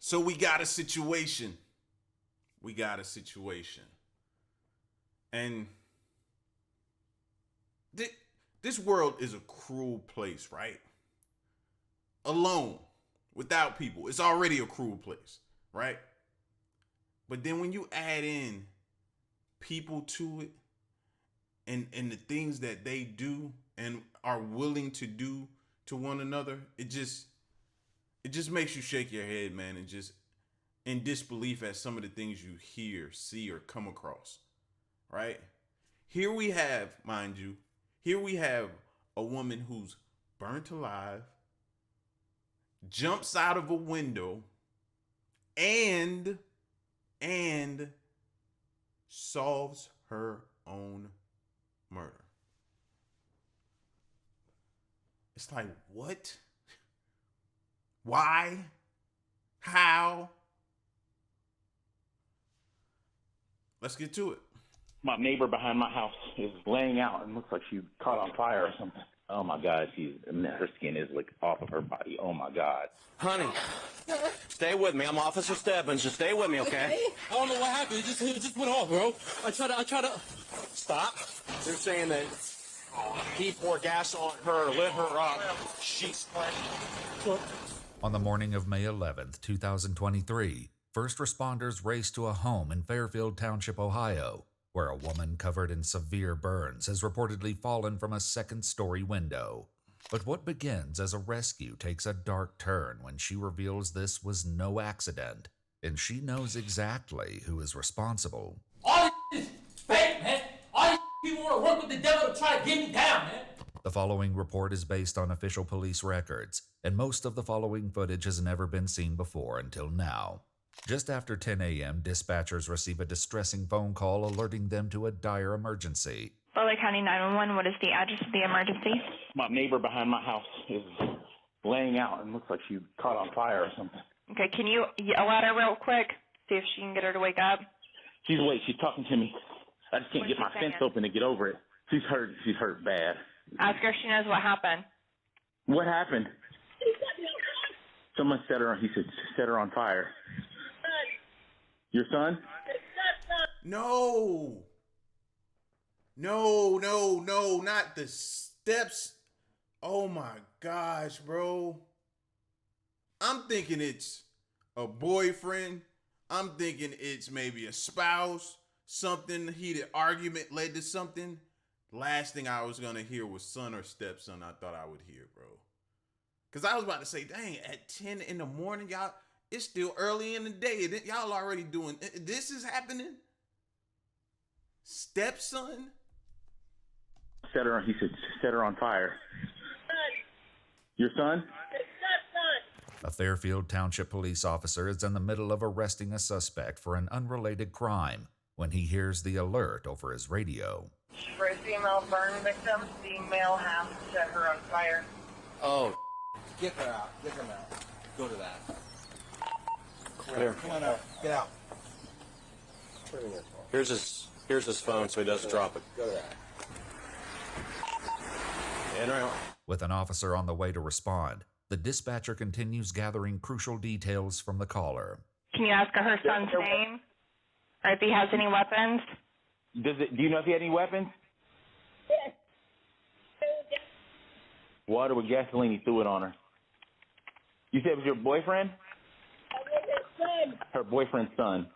So we got a situation. We got a situation. And this world is a cruel place, right? Alone, without people, it's already a cruel place, right? But then when you add in people to it and the things that they do and are willing to do to one another, it just makes you shake your head, man, and just in disbelief at some of the things you hear, see, or come across, right? Here we have, mind you, a woman who's burnt alive, jumps out of a window, and solves her own murder. It's like, what? Why? How? Let's get to it. My neighbor behind my house is laying out and looks like she caught on fire or something. Oh my God, her skin is like off of her body. Oh my God. Honey, stay with me. I'm Officer Stebbins. Just stay with me, okay? I don't know what happened. It just went off, bro. I try to Stop. They're saying that he poured gas on her, lit her up. She's On the morning of May 11th, 2023, first responders raced to a home in Fairfield Township, Ohio, where a woman covered in severe burns has reportedly fallen from a second-story window. But what begins as a rescue takes a dark turn when she reveals this was no accident, and she knows exactly who is responsible. all this is fake, man. All these people want to work with the devil to try to get me down, man. The following report is based on official police records, and most of the following footage has never been seen before until now. Just after 10 a.m., dispatchers receive a distressing phone call alerting them to a dire emergency. Butler County 911, what is the address of the emergency? My neighbor behind my house is laying out and looks like she caught on fire or something. Okay, can you yell at her real quick? See if she can get her to wake up. She's awake. She's talking to me. I just can't get my fence open to get over it. She's hurt. She's hurt bad. Ask her if she knows what happened. What happened? Someone set her on. He said set her on fire. Your son? No, not the steps. Oh my gosh, bro. I'm thinking it's a boyfriend. I'm thinking it's maybe a spouse. Something heated argument led to something. Last thing I was gonna hear was son or stepson. I thought I would hear, bro. Cause I was about to say, dang, at 10 in the morning, y'all, it's still early in the day. Y'all already doing this is happening. Stepson? Set her on. He said set her on fire. Your son? A Fairfield Township police officer is in the middle of arresting a suspect for an unrelated crime when he hears the alert over his radio. For a female burn victim, the male has set her on fire. Oh, get her out. Get him out. Go to that. Come on out. Get out. Here's his phone so he doesn't drop it. Go to that. And right on. With an officer on the way to respond, the dispatcher continues gathering crucial details from the caller. Can you ask her son's name? Or if he has any weapons? Do you know if he had any weapons? Yes. Water with gasoline. He threw it on her. You said it was your boyfriend? Her boyfriend's son.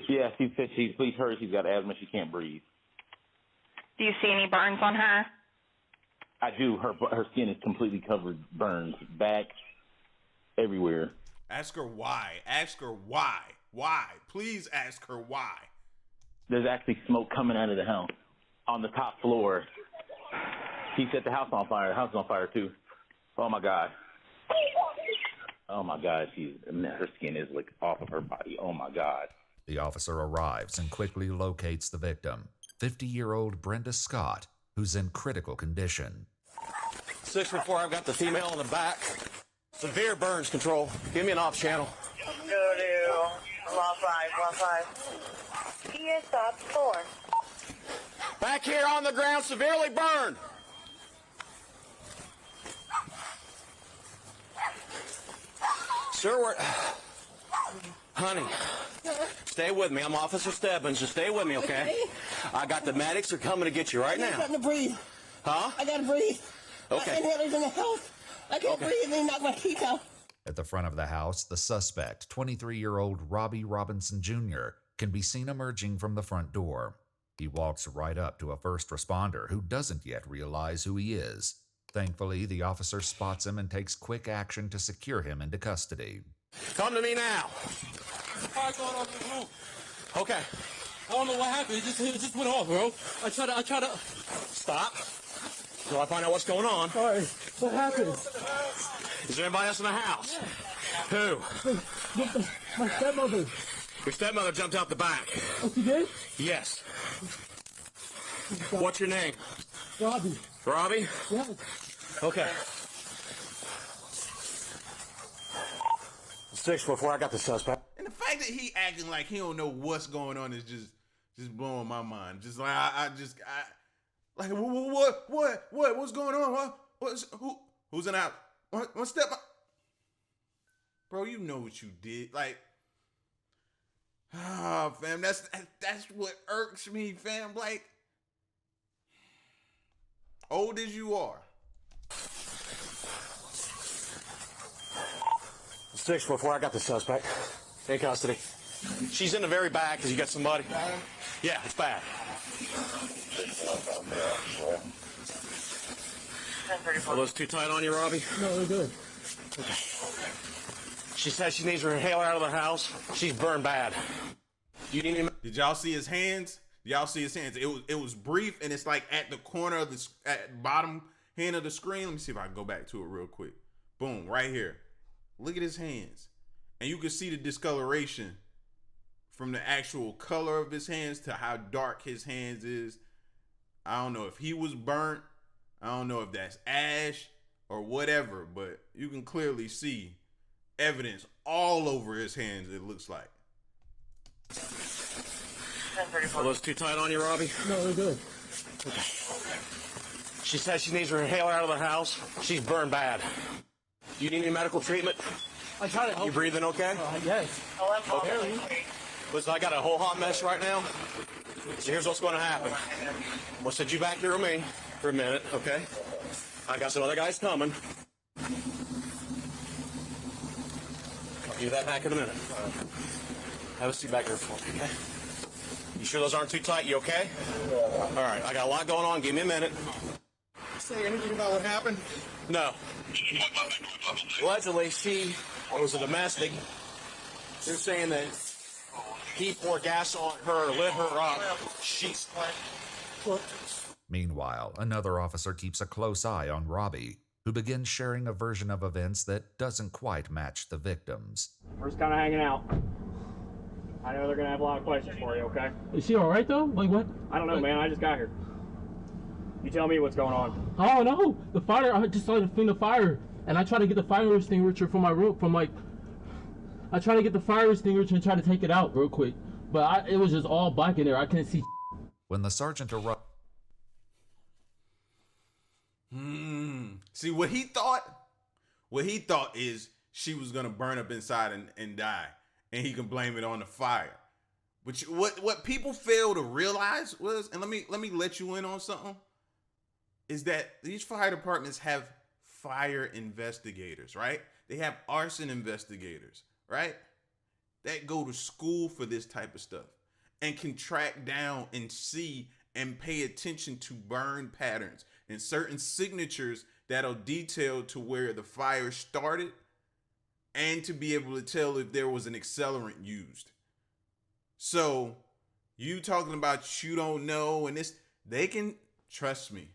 Yeah, she said she's hurt. She's got asthma. She can't breathe. Do you see any burns on her? I do. Her skin is completely covered, burns, back, everywhere. Ask her why. Ask her why. Why? Please ask her why. There's actually smoke coming out of the house on the top floor. He set the house on fire. The house is on fire too. Oh my God. Oh my God. Her skin is like off of her body. Oh my God. The officer arrives and quickly locates the victim, 50-year-old Brenda Scott, who's in critical condition. 614, I've got the female in the back. Severe burns control. Give me an off channel. Go to Law 5. He is up 4. Back here on the ground, severely burned. Sir, we're... Honey, stay with me. I'm Officer Stebbins. Just stay with me, okay? I got the medics are coming to get you right now. I got to breathe. Huh? I gotta breathe. Okay. My inhaler's in the house. I can't breathe and they knock my teeth out. At the front of the house, the suspect, 23-year-old Robbie Robinson Jr., can be seen emerging from the front door. He walks right up to a first responder who doesn't yet realize who he is. Thankfully, the officer spots him and takes quick action to secure him into custody. Come to me now. Fire going off in the room. Okay. I don't know what happened. It just went off, bro. I try to. Stop. Till I find out what's going on. Sorry. What happened? Is there anybody else in the house? Who? My stepmother. Your stepmother jumped out the back. Oh, she did? Yes. What's your name? Robbie. Robbie? Yeah. Okay. 6 before I got the suspect. And the fact that he acting like he don't know what's going on is just blowing my mind. Just like like what's going on? Who's in out? What step? Bro, you know what you did. Like, fam, that's what irks me, fam. Like, old as you are. 6 before I got the suspect. In custody. She's in the very back because you got somebody. Yeah, it's bad. Are those too tight on you, Robbie? No, they're good. Okay. She says she needs her inhaler out of the house. She's burned bad. You need any... Did y'all see his hands? Y'all see his hands? It was brief, and it's like at the corner of the at bottom hand of the screen. Let me see if I can go back to it real quick. Boom, right here. Look at his hands. And you can see the discoloration from the actual color of his hands to how dark his hands is. I don't know if he was burnt. I don't know if that's ash or whatever, but you can clearly see evidence all over his hands, it looks like. Are those too tight on you, Robbie? No, they're good. Okay. She says she needs her inhaler out of the house. She's burned bad. You need any medical treatment? I try to help. You breathing okay? Yes. Okay. Listen, I got a whole hot mess right now. So here's what's going to happen. We'll set you back here with me for a minute, okay? I got some other guys coming. I'll do that back in a minute. Have a seat back here for me, okay? You sure those aren't too tight? You okay? All right, I got a lot going on. Give me a minute. Say anything about what happened? No. Allegedly, she was a domestic. They're saying that he poured gas on her, lit her up. She's what? Meanwhile, another officer keeps a close eye on Robbie, who begins sharing a version of events that doesn't quite match the victim's. We're just kind of hanging out. I know they're going to have a lot of questions for you, okay? Is she all right though? Like what? I don't know, man. I just got here. You tell me what's going on. I don't know. The fire. I just started to feel the fire, and I tried to get the fire extinguisher from my room. I tried to get the fire extinguisher and try to take it out real quick, but it was just all black in there. I couldn't see. When the sergeant erupts. See what he thought? What he thought is she was gonna burn up inside and die, and he can blame it on the fire. But what people fail to realize was, and let me let you in on something, is that these fire departments have fire investigators, right? They have arson investigators, right? That go to school for this type of stuff and can track down and see and pay attention to burn patterns and certain signatures that'll detail to where the fire started and to be able to tell if there was an accelerant used. So you talking about you don't know and this, they can, trust me,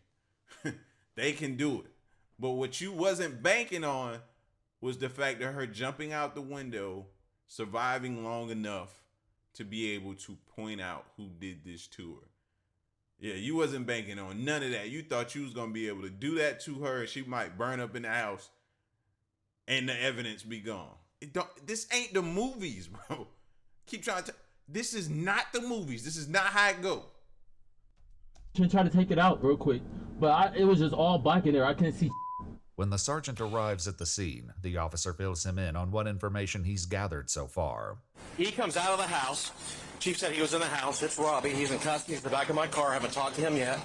they can do it. But what you wasn't banking on was the fact that her jumping out the window, surviving long enough to be able to point out who did this to her. Yeah, you wasn't banking on none of that. You thought you was going to be able to do that to her and she might burn up in the house and the evidence be gone. This ain't the movies, bro. Keep trying to... This is not the movies. This is not how it go. I tried to take it out real quick, but it was just all black in there. I couldn't see. When the sergeant arrives at the scene, the officer fills him in on what information he's gathered so far. He comes out of the house. Chief said he was in the house. It's Robbie. He's in custody. He's in the back of my car. I haven't talked to him yet.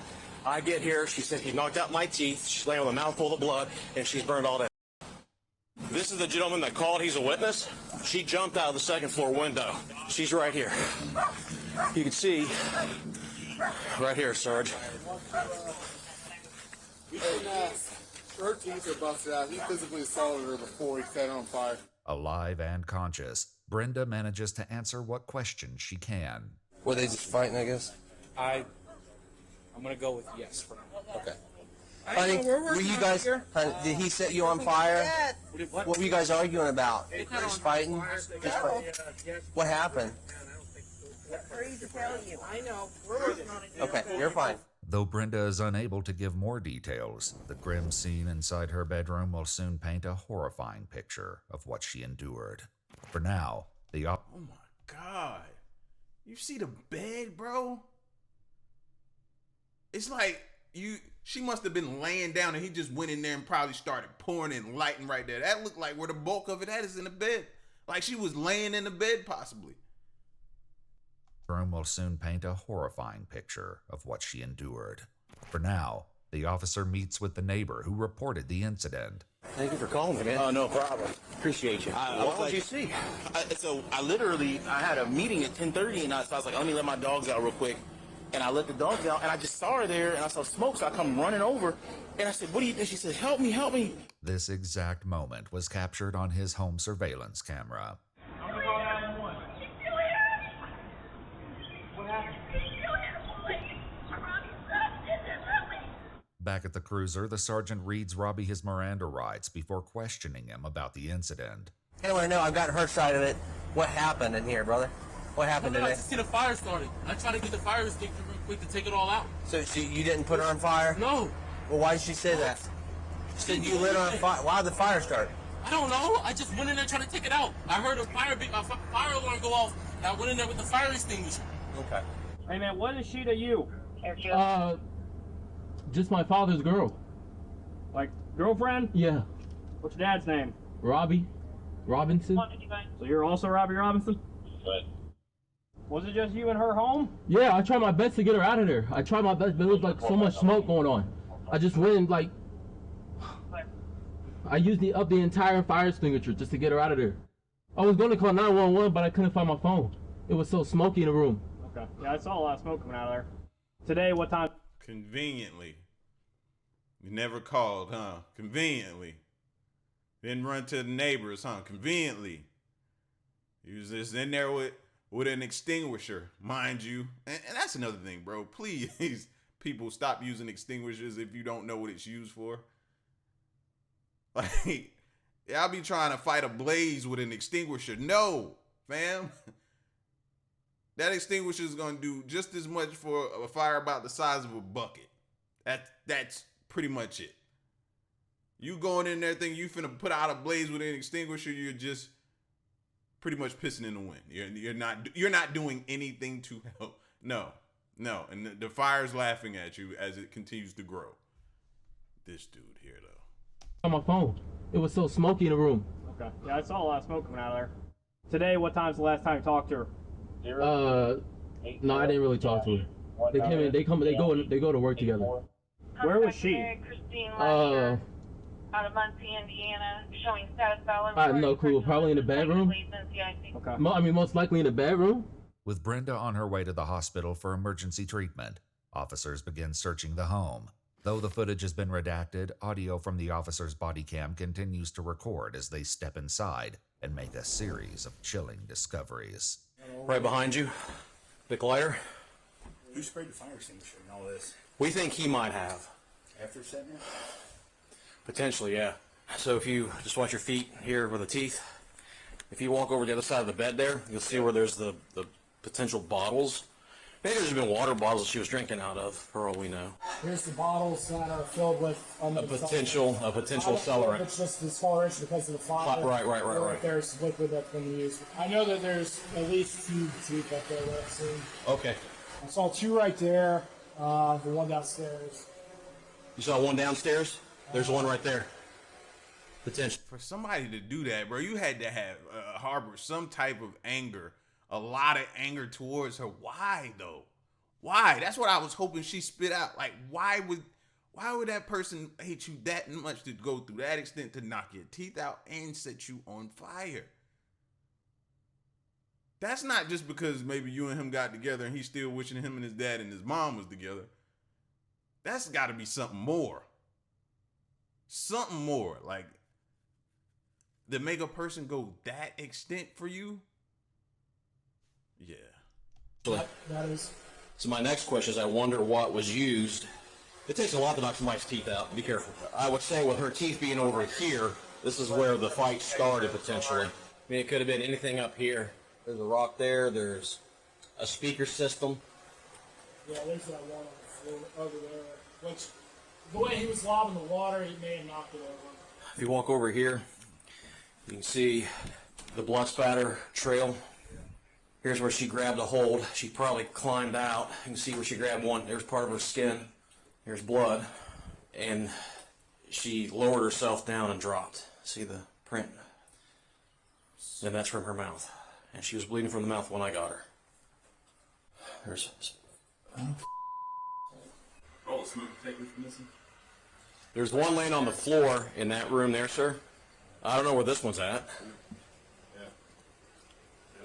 I get here. She said he knocked out my teeth. She's laying with a mouthful of blood, and she's burned all that. This is the gentleman that called. He's a witness. She jumped out of the second floor window. She's right here. You can see right here, Sarge. Her teeth are busted out. He physically assaulted her before he set her on fire. Alive and conscious, Brenda manages to answer what questions she can. Were they just fighting, I guess? I'm gonna go with yes for now. Okay. Honey, were you guys, honey, did he set you on fire? What were you guys arguing about? Just fighting? What happened? Free to tell you. I know. We're working on it. Okay, you're fine. Though Brenda is unable to give more details, the grim scene inside her bedroom will soon paint a horrifying picture of what she endured. For now, Oh my God. You see the bed, bro? It's like she must have been laying down and he just went in there and probably started pouring and lighting right there. That looked like where the bulk of it is in the bed. Like she was laying in the bed possibly. room will soon paint a horrifying picture of what she endured. For now, the officer meets with the neighbor who reported the incident. Thank you for calling me, man. Oh, no problem. Appreciate you. What did you see? I had a meeting at 10:30, and so I was like, let me let my dogs out real quick. And I let the dogs out, and I just saw her there, and I saw smoke, so I come running over, and I said, what do you think? She said, help me, help me. This exact moment was captured on his home surveillance camera. Back at the cruiser, the sergeant reads Robbie his Miranda rights before questioning him about the incident. I want to know, I've got her side of it. What happened in here, brother? What happened today? I just see the fire started. I tried to get the fire extinguisher real quick to take it all out. So you didn't put her on fire? No. Well, why did she say that? She said you lit her on fire. Why did the fire start? I don't know. I just went in there trying to take it out. I heard a fire alarm go off, and I went in there with the fire extinguisher. Okay. Hey, man, what is she to you? Just my father's girl. Like, girlfriend? Yeah. What's your dad's name? Robbie Robinson. So you're also Robbie Robinson? Right. Was it just you and her home? Yeah, I tried my best to get her out of there. I tried my best, but it was like so much smoke going on. I just went and like, I used the entire fire extinguisher just to get her out of there. I was going to call 911, but I couldn't find my phone. It was so smoky in the room. Okay. Yeah, I saw a lot of smoke coming out of there. Today, what time? Conveniently. You never called, huh? Conveniently. Didn't run to the neighbors, huh? Conveniently. You was just in there with an extinguisher, mind you. And that's another thing, bro. Please, people, stop using extinguishers if you don't know what it's used for. Like, I'll be trying to fight a blaze with an extinguisher. No, fam. That extinguisher is going to do just as much for a fire about the size of a bucket. That's pretty much it. You going in there thinking you finna put out a blaze with an extinguisher, you're just pretty much pissing in the wind. You're not doing anything to help. No. And the fire's laughing at you as it continues to grow. This dude here, though. On my phone. It was so smoky in the room. Okay. Yeah, I saw a lot of smoke coming out of there. Today, what time's the last time you talked to her? No, I didn't really talk to her. They came in. They go to work together. Where was she? Out of Muncie, Indiana, showing status balance. I have no clue. Probably in the bedroom. Okay. I mean, most likely in the bedroom. With Brenda on her way to the hospital for emergency treatment, officers begin searching the home. Though the footage has been redacted, audio from the officer's body cam continues to record as they step inside and make a series of chilling discoveries. Right behind you. Big lighter. Who sprayed the fire extinguisher and all this? We think he might have. After setting it? Potentially, yeah. So if you just watch your feet here where the teeth, if you walk over the other side of the bed there, you'll see where there's the potential bottles. Maybe there's been water bottles she was drinking out of, for all we know. Here's the bottles that are filled with A potential accelerant. It's just discoloration because of the fire. Right. There's liquid that's been used. I know that there's at least two teeth up there that I've seen. Okay. I saw two right there. The one downstairs. You saw one downstairs? There's one right there. potential. For somebody to do that, bro, you had to have harbor some type of anger, a lot of anger towards her. Why though? Why? That's what I was hoping she spit out. Like, why would that person hate you that much to go through that extent to knock your teeth out and set you on fire? That's not just because maybe you and him got together and he's still wishing him and his dad and his mom was together. That's got to be something more. Something more. Like, to make a person go that extent for you? Yeah. That is. So my next question is, I wonder what was used. It takes a lot to knock somebody's teeth out. Be careful. I would say with her teeth being over here, this is where the fight started potentially. I mean, it could have been anything up here. There's a rock there. There's a speaker system. Yeah, there's that one on the floor over there. Which, the way he was lobbing the water, he may have knocked it over. If you walk over here, you can see the blood spatter trail. Here's where she grabbed a hold. She probably climbed out. You can see where she grabbed one. There's part of her skin. There's blood. And she lowered herself down and dropped. See the print? And that's from her mouth. And she was bleeding from the mouth when I got her. There's... Oh, smoke detectors missing? There's one laying on the floor in that room there, sir. I don't know where this one's at.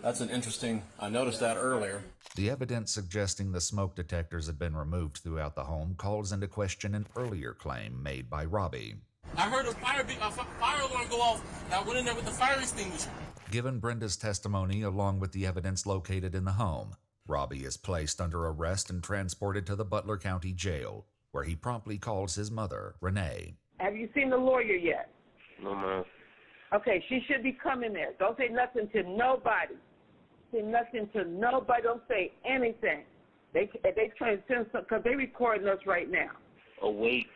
That's an interesting, I noticed that earlier. The evidence suggesting the smoke detectors had been removed throughout the home calls into question an earlier claim made by Robbie. I heard a fire alarm go off, and I went in there with the fire extinguisher. Given Brenda's testimony along with the evidence located in the home, Robbie is placed under arrest and transported to the Butler County Jail, where he promptly calls his mother, Renee. Have you seen the lawyer yet? No, ma'am. Okay, she should be coming there. Don't say nothing to nobody. Say nothing to nobody. Don't say anything. They trying to send some, because they recording us right now. Awake.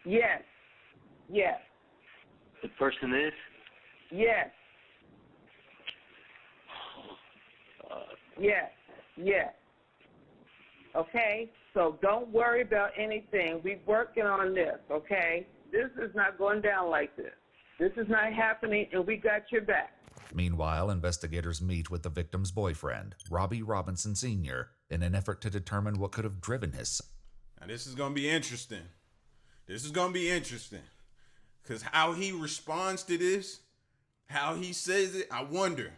Yes. Yes. The person is? Yes. Yes. Yes. Okay? So don't worry about anything. We're working on this, okay? This is not going down like this. This is not happening, and we got your back. Meanwhile, investigators meet with the victim's boyfriend, Robbie Robinson Sr., in an effort to determine what could have driven his son. Now, this is going to be interesting. This is going to be interesting. Because how he responds to this, how he says it, I wonder,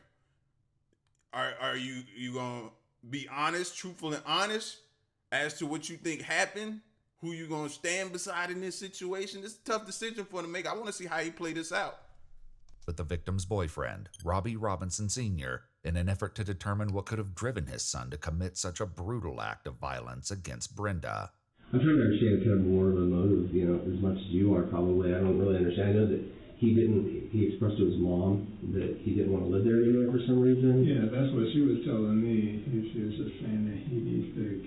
are you going to be honest, truthful and honest as to what you think happened? Who you going to stand beside in this situation? It's a tough decision for him to make. I want to see how he play this out. With the victim's boyfriend, Robbie Robinson Sr., in an effort to determine what could have driven his son to commit such a brutal act of violence against Brenda. I'm trying to understand kind of more of a motive, as much as you are probably. I don't really understand. I know that he expressed to his mom that he didn't want to live there anymore for some reason. Yeah, that's what she was telling me. She was just saying that he needs to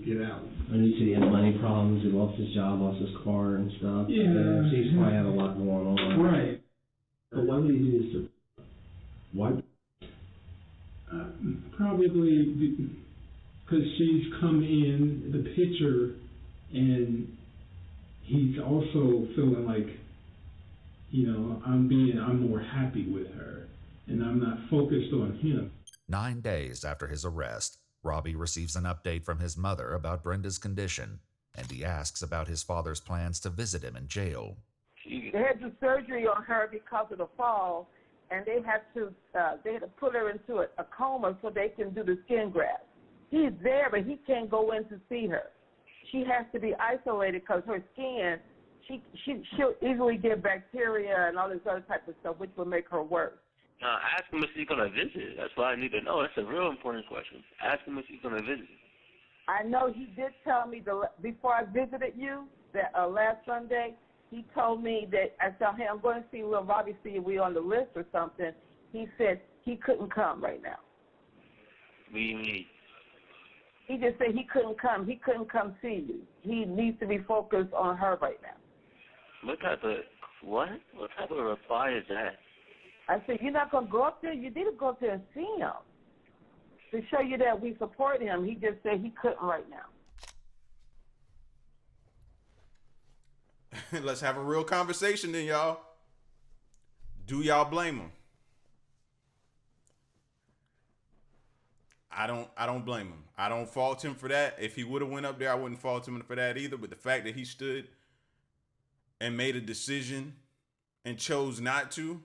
get out. And he said he had money problems, he lost his job, lost his car and stuff. Yeah. So he's probably had a lot going on. Right. But why would he do this to... Why? Probably because she's come in the picture and he's also feeling like, I'm more happy with her and I'm not focused on him. 9 days after his arrest, Robbie receives an update from his mother about Brenda's condition, and he asks about his father's plans to visit him in jail. They had to do surgery on her because of the fall, and they had to put her into a coma so they can do the skin graft. He's there, but he can't go in to see her. She has to be isolated because her skin, she'll easily get bacteria and all this other type of stuff, which will make her worse. Ask him if he's going to visit. That's what I need to know. That's a real important question. Ask him if he's going to visit. I know he did tell me before I visited you that last Sunday. He told me that I said, hey, I'm going to see little Robbie, see if we're on the list or something. He said he couldn't come right now. What do you mean? He just said he couldn't come. He couldn't come see you. He needs to be focused on her right now. What type of reply is that? I said, you're not going to go up there? You need to go up there and see him to show you that we support him. He just said he couldn't right now. Let's have a real conversation then, y'all. Do y'all blame him? I don't blame him. I don't fault him for that. If he would have went up there, I wouldn't fault him for that either. But the fact that he stood and made a decision and chose not to,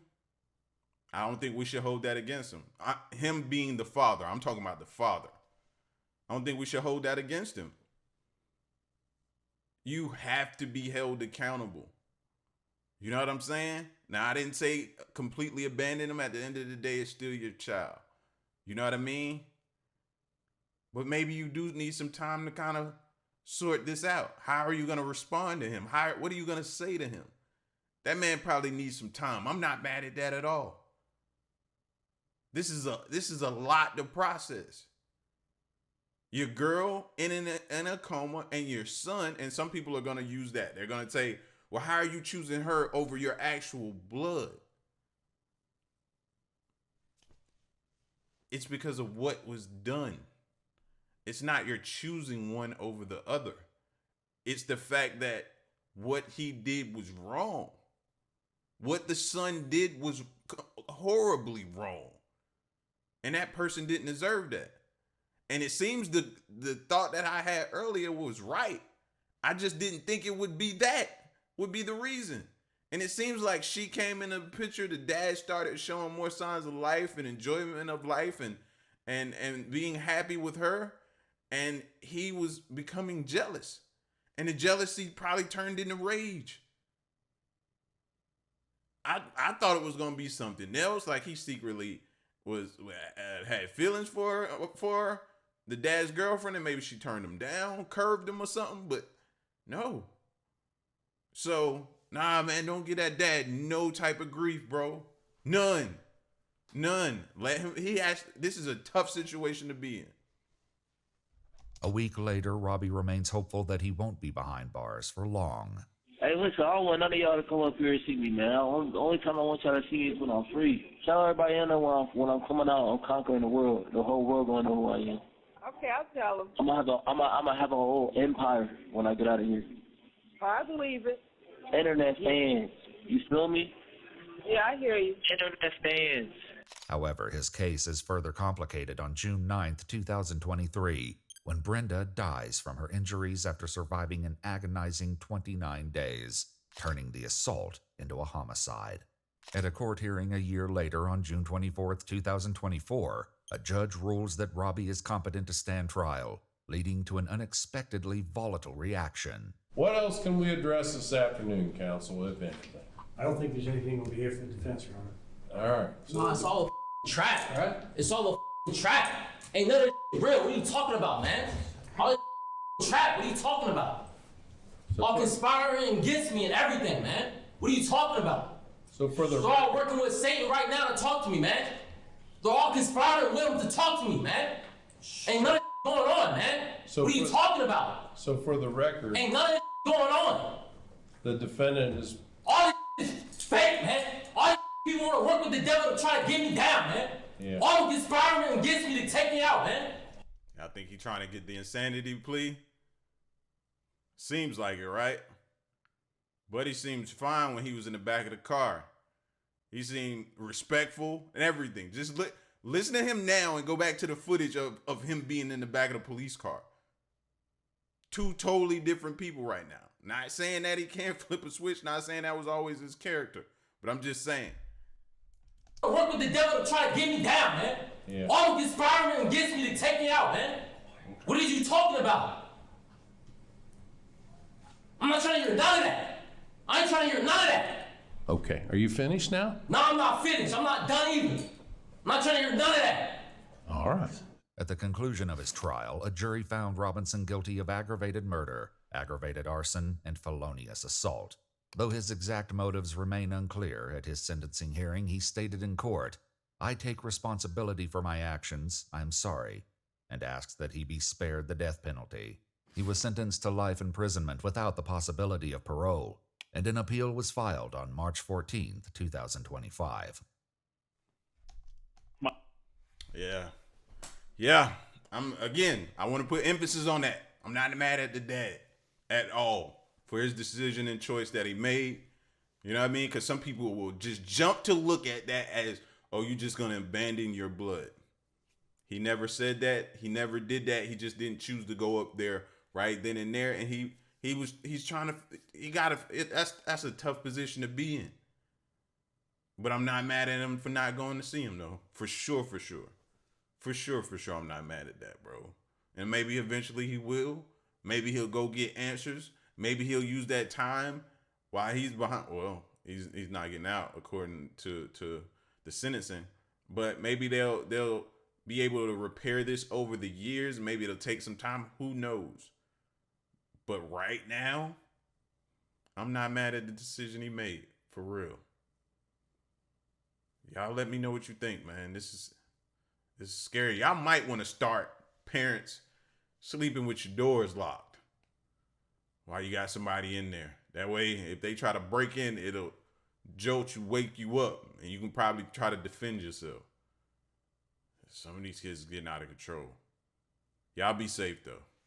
I don't think we should hold that against him. Him being the father, I'm talking about the father. I don't think we should hold that against him. You have to be held accountable. You know what I'm saying? Now, I didn't say completely abandon him. At the end of the day, it's still your child. You know what I mean? But maybe you do need some time to kind of sort this out. How are you going to respond to him? What are you going to say to him? That man probably needs some time. I'm not mad at that at all. This is a lot to process. Your girl in a coma and your son, and some people are going to use that. They're going to say, well, how are you choosing her over your actual blood? It's because of what was done. It's not you're choosing one over the other. It's the fact that what he did was wrong. What the son did was horribly wrong. And that person didn't deserve that. And it seems the thought that I had earlier was right. I just didn't think it would be the reason. And it seems like she came in the picture. The dad started showing more signs of life and enjoyment of life and being happy with her. And he was becoming jealous. And the jealousy probably turned into rage. I thought it was going to be something else. Like he secretly had feelings for the dad's girlfriend. And maybe she turned him down, curved him or something. But no. So, nah, man, don't get that dad no type of grief, bro. None. Let him. This is a tough situation to be in. A week later, Robbie remains hopeful that he won't be behind bars for long. Hey, listen, I don't want none of y'all to come up here and see me, man. The only time I want y'all to see me is when I'm free. Tell everybody I know when I'm coming out, I'm conquering the world. The whole world gonna know who I am. Okay, I'll tell them. I'm gonna have a whole empire when I get out of here. I believe it. Internet fans, you feel me? Yeah, I hear you. Internet fans. However, his case is further complicated on June 9th, 2023, when Brenda dies from her injuries after surviving an agonizing 29 days, turning the assault into a homicide. At a court hearing a year later on June 24th, 2024, a judge rules that Robbie is competent to stand trial, leading to an unexpectedly volatile reaction. What else can we address this afternoon, counsel, if anything? I don't think there's anything over here for the defense, Your Honor. All right. No, it's all a trap, right? It's all a trap. Ain't none of this real. What are you talking about, man? All this trap. What are you talking about? All conspiring against me and everything, man. What are you talking about? So for the They're all working with Satan right now to talk to me, man. They're all conspiring with him to talk to me, man. Ain't none of this going on, man. So what are you talking about? So for the record, ain't none of this going on. The defendant is... All this is fake, man. All these people want to work with the devil to try to get me down, man. Yeah. All the conspiring against me to take me out, man. I think he's trying to get the insanity plea. Seems like it, right? But he seems fine when he was in the back of the car. He seemed respectful and everything. Just listen to him now and go back to the footage of him being in the back of the police car. Two totally different people right now. Not saying that he can't flip a switch. Not saying that was always his character. But I'm just saying. Work with the devil to try to get me down, man. Yeah. All the conspiring against me to take me out, man. What are you talking about? I'm not trying to hear none of that. I ain't trying to hear none of that. Okay. Are you finished now? No, I'm not finished. I'm not done either. I'm not trying to hear none of that. All right. At the conclusion of his trial, a jury found Robinson guilty of aggravated murder, aggravated arson, and felonious assault. Though his exact motives remain unclear, at his sentencing hearing he stated in court, "I take responsibility for my actions, I'm sorry," and asked that he be spared the death penalty. He was sentenced to life imprisonment without the possibility of parole, and an appeal was filed on March 14th, 2025. Yeah. I want to put emphasis on that. I'm not mad at the dad at all for his decision and choice that he made. You know what I mean? Because some people will just jump to look at that as, oh, you're just going to abandon your blood. He never said that. He never did that. He just didn't choose to go up there right then and there. And he's trying to, that's a tough position to be in. But I'm not mad at him for not going to see him, though. For sure. I'm not mad at that, bro. And maybe eventually he will. Maybe he'll go get answers. Maybe he'll use that time while he's behind. Well, he's not getting out according to the sentencing. But maybe they'll be able to repair this over the years. Maybe it'll take some time. Who knows? But right now, I'm not mad at the decision he made. For real. Y'all let me know what you think, man. This is scary. Y'all might want to start parents sleeping with your doors locked while you got somebody in there. That way, if they try to break in, it'll jolt you, wake you up, and you can probably try to defend yourself. Some of these kids are getting out of control. Y'all be safe, though.